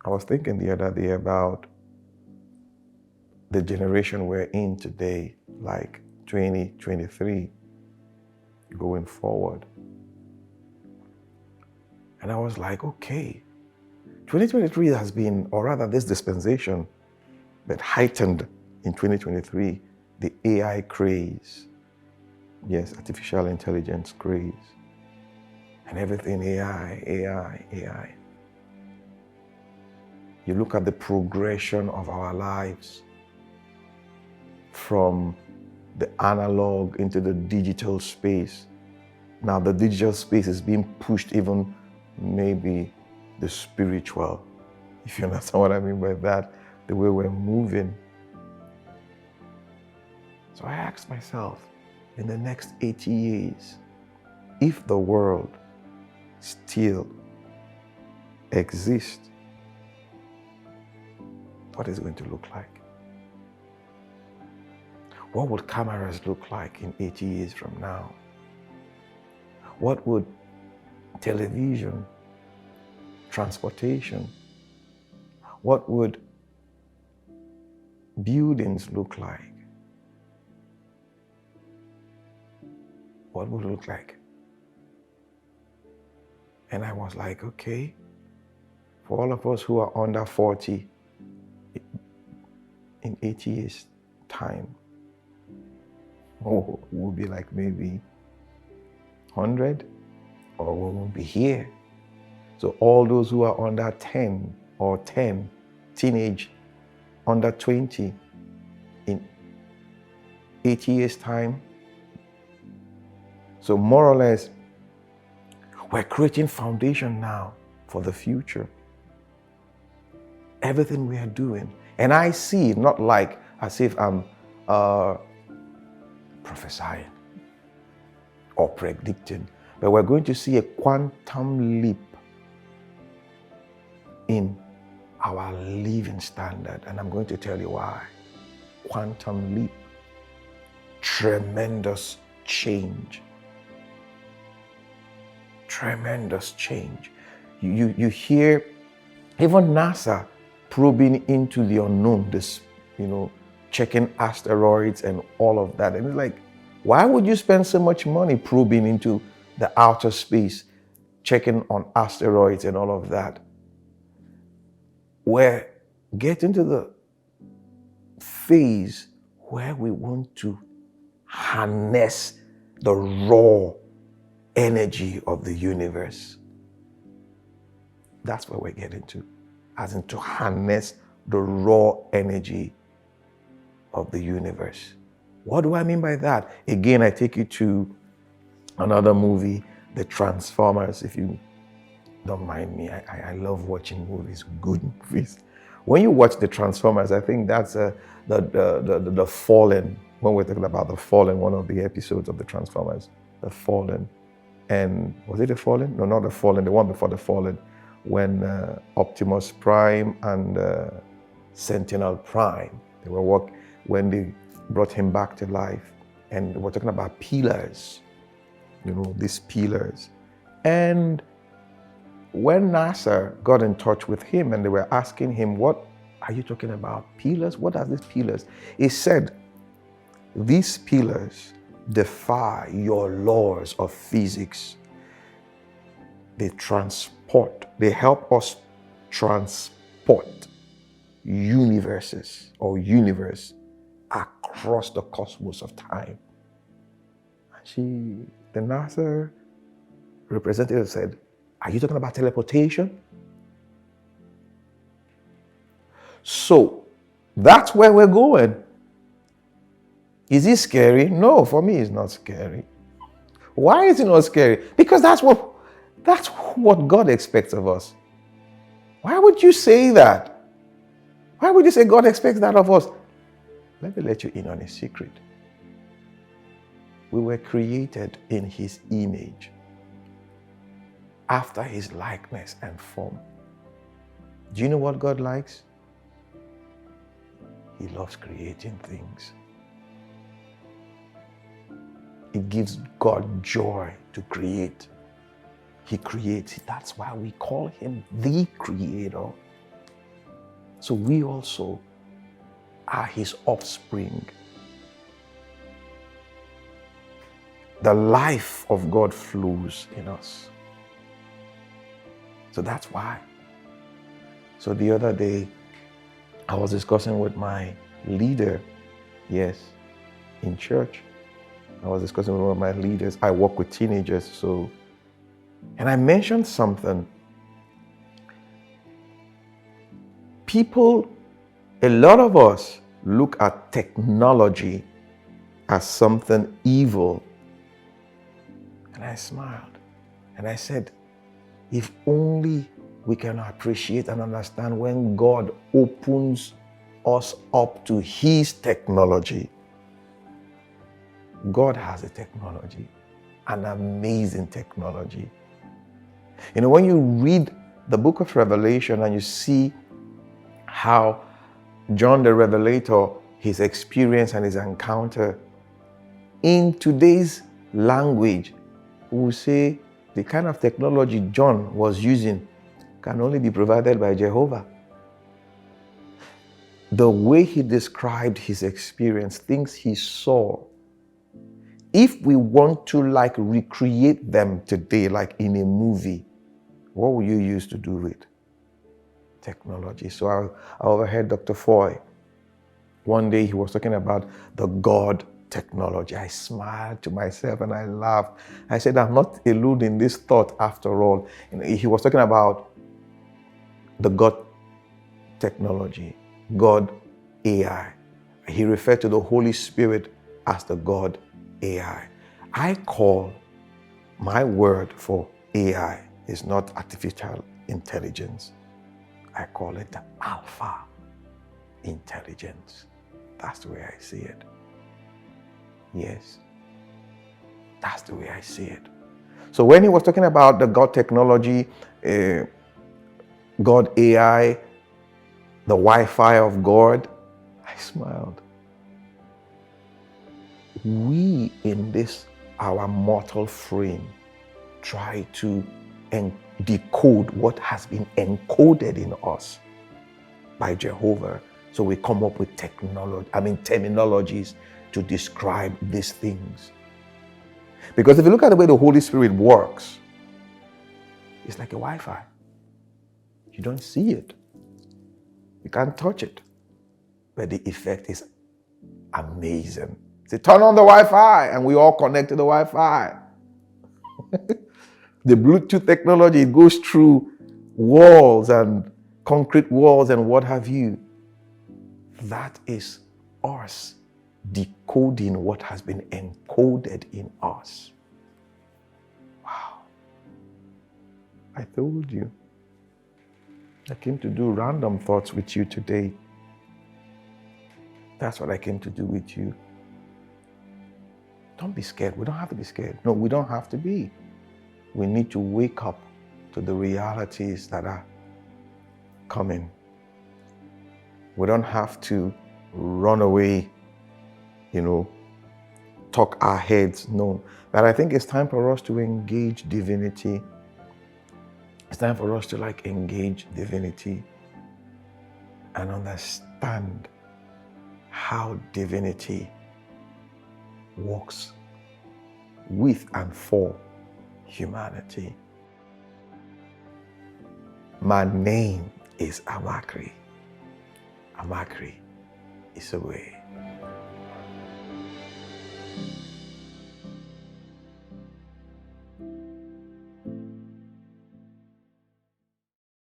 I was thinking the other day about the generation we're in today, like 2023, going forward. And I was like, okay, 2023 has been, or rather this dispensation, but heightened in 2023, the AI craze. Yes, artificial intelligence craze. And everything AI. You look at the progression of our lives from the analog into the digital space. Now the digital space is being pushed even maybe the spiritual, if you understand what I mean by that, the way we're moving. So I asked myself, in the next 80 years, if the world still exists, what is it going to look like? What would cameras look like in 80 years from now? What would television, transportation, what would buildings look like? What would it look like? And I was like, okay, for all of us who are under 40, in 80 years' time, we'll be like maybe 100, or we won't be here. So all those who are under 10 or 10, teenage, under 20, in 80 years' time. So more or less, we're creating foundation now for the future. Everything we are doing. And I see it not like as if I'm prophesying or predicting, but we're going to see a quantum leap in our living standard. And I'm going to tell you why. Quantum leap. Tremendous change. Tremendous change. You hear even NASA probing into the unknown, this, checking asteroids and all of that. And it's like, why would you spend so much money probing into the outer space, checking on asteroids and all of that? We're getting to the phase where we want to harness the raw energy of the universe. That's where we're getting to, as in to harness the raw energy of the universe. What do I mean by that? Again, I take you to another movie, The Transformers. If you don't mind me, I love watching movies, good movies. When you watch The Transformers, I think that's the Fallen. When we're talking about The Fallen, one of the episodes of The Transformers, The Fallen. And was it The Fallen? No, not The Fallen, the one before The Fallen, when Optimus Prime and Sentinel Prime, when they brought him back to life. And we're talking about pillars, these pillars. And when NASA got in touch with him and they were asking him, what are you talking about? Pillars? What are these pillars? He said, these pillars defy your laws of physics. They help us transport universes or universe across the cosmos of time. And the NASA representative said, are you talking about teleportation? So that's where we're going. Is it scary? No, for me it's not scary. Why is it not scary? Because that's what God expects of us. Why would you say that? Why would you say God expects that of us? Let me let you in on a secret. We were created in His image, after His likeness and form. Do you know what God likes? He loves creating things. It gives God joy to create. He creates. That's why we call Him the Creator. So we also are his offspring. The life of God flows in us. So that's why. So the other day, I was discussing with my leader, yes, in church. I was discussing with one of my leaders. I work with teenagers, and I mentioned something. People, a lot of us look at technology as something evil. And I smiled and I said, if only we can appreciate and understand when God opens us up to his technology. God has a technology, an amazing technology. You know, when you read the book of Revelation and you see how John the Revelator, his experience and his encounter, in today's language, we will say the kind of technology John was using can only be provided by Jehovah. The way he described his experience, things he saw, if we want to recreate them today, like in a movie, what will you use to do it? Technology. So I overheard Dr. Foy. One day he was talking about the God technology. I smiled to myself and I laughed. I said, I'm not alone in this thought after all. And he was talking about the God technology, God AI. He referred to the Holy Spirit as the God AI. I call my word for AI is not artificial intelligence. I call it the alpha intelligence. That's the way I see it. Yes, that's the way I see it. So when he was talking about the God technology, God AI, the Wi-Fi of God, I smiled. We in this, our mortal frame, try to decode what has been encoded in us by Jehovah. So we come up with terminologies to describe these things. Because if you look at the way the Holy Spirit works, it's like a Wi-Fi. You don't see it. You can't touch it. But the effect is amazing. Say, turn on the Wi-Fi, and we all connect to the Wi-Fi. The Bluetooth technology, it goes through walls and concrete walls and what have you. That is us decoding what has been encoded in us. Wow. I told you. I came to do random thoughts with you today. That's what I came to do with you. Don't be scared. We don't have to be scared. No, we don't have to be. We need to wake up to the realities that are coming. We don't have to run away, tuck our heads. No. But I think it's time for us to engage divinity. It's time for us to engage divinity and understand how divinity works with and for humanity. My name is AMACHREE. AMACHREE Isoboye.